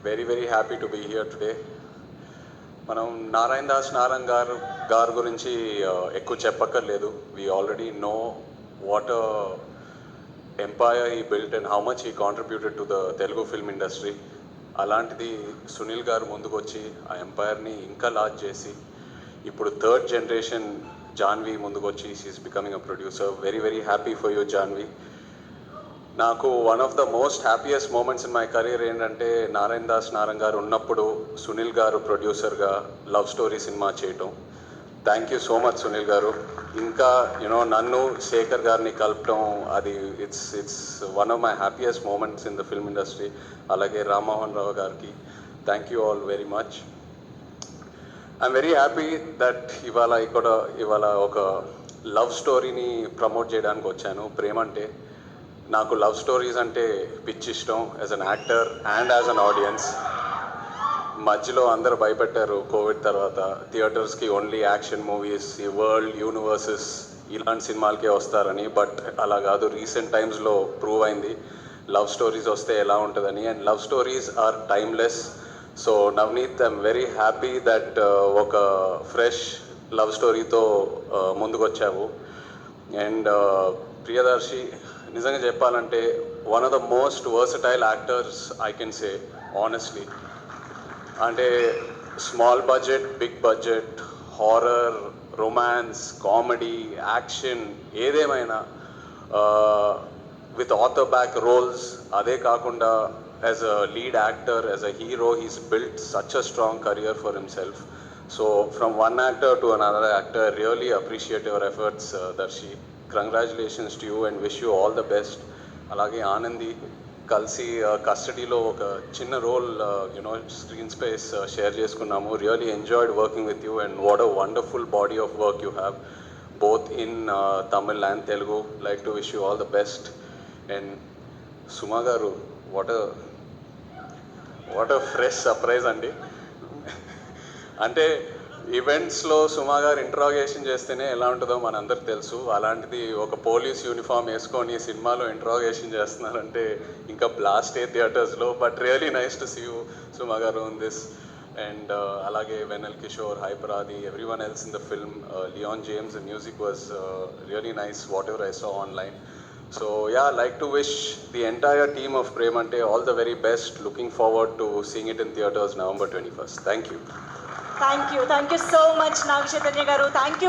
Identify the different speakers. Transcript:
Speaker 1: Very very happy to be here today. మనం నారాయణ దాస్ నారాయణ్ గారు గురించి ఎక్కువ చెప్పక్కర్లేదు. We already know what empire he built and how much he contributed to the Telugu film industry. అలాంటిది సునీల్ గారు ముందుకు వచ్చి ఆ ఎంపైర్ని ఇంకా లార్జ్ చేసి ఇప్పుడు థర్డ్ జనరేషన్ జాన్వి ముందుకు వచ్చి she's becoming a producer. Very very happy for you Janhvi. నాకు one of the most happiest moments in my career ఏంటంటే నారాయణ దాస్ నారాయణ్ గారు ఉన్నప్పుడు సునీల్ గారు ప్రొడ్యూసర్గా లవ్ స్టోరీ సినిమా చేయటం. Thank you so much Sunil గారు. ఇంకా నన్ను శేఖర్ గారిని కలపటం, అది it's one of my happiest moments in the film industry. అలాగే రామ్మోహన్ రావు గారికి thank you all very much. I'm very happy that ఇవాళ ఒక లవ్ స్టోరీని ప్రమోట్ చేయడానికి వచ్చాను. ప్రేమ అంటే నాకు లవ్ స్టోరీస్ అంటే పిచ్చి ఇష్టం as an actor and as an audience. మధ్యలో అందరూ భయపెట్టారు కోవిడ్ తర్వాత థియేటర్స్కి ఓన్లీ యాక్షన్ మూవీస్, ఈ వరల్డ్ యూనివర్సెస్ ఇలాంటి సినిమాలకే వస్తారని. బట్ అలా కాదు, రీసెంట్ టైమ్స్లో ప్రూవ్ అయింది లవ్ స్టోరీస్ వస్తే ఎలా ఉంటుందని. And love stories are timeless. So Navaneet, I'm very happy that ఒక ఫ్రెష్ లవ్ స్టోరీతో ముందుకు వచ్చావు. అండ్ ప్రియదర్శి, నిజంగా చెప్పాలంటే one of the most versatile actors I can say honestly. అంటే small budget, big budget, horror, romance, comedy, action ఏదేమైనా with other back roles. అదే కాకుండా as a lead actor, as a hero, he's built such a strong career for himself. So from one actor to another actor, really appreciate your efforts Darshi. Congratulations to you and wish you all the best. అలాగే ఆనంది, కలిసి కస్టడీలో ఒక చిన్న role screen space share చేసుకున్నాము. Really enjoyed working with you and what a wonderful body of work you have both in Tamil and Telugu. Like to wish you all the best. And Suma గారు, what a fresh surprise అండి. అంటే ఈవెంట్స్లో సుమా గారు interrogation చేస్తేనే ఎలా ఉంటుందో మనందరికి తెలుసు. అలాంటిది ఒక పోలీస్ యూనిఫామ్ వేసుకొని సినిమాలో ఇంట్రాగేషన్ చేస్తున్నారంటే ఇంకా బ్లాస్టే థియేటర్స్లో. But really nice to see you Suma గారు ఇన్ దిస్. అండ్ అలాగే Vennela Kishore, Hyper Aadi, everyone else in the film, Leon James, the music was really nice whatever I saw online. So yeah, like to wish the entire team of Premante all the very best. Looking forward to seeing it in theaters November 21st. Thank you.
Speaker 2: Thank you so much, Nag Chaitanya garu. Thank you.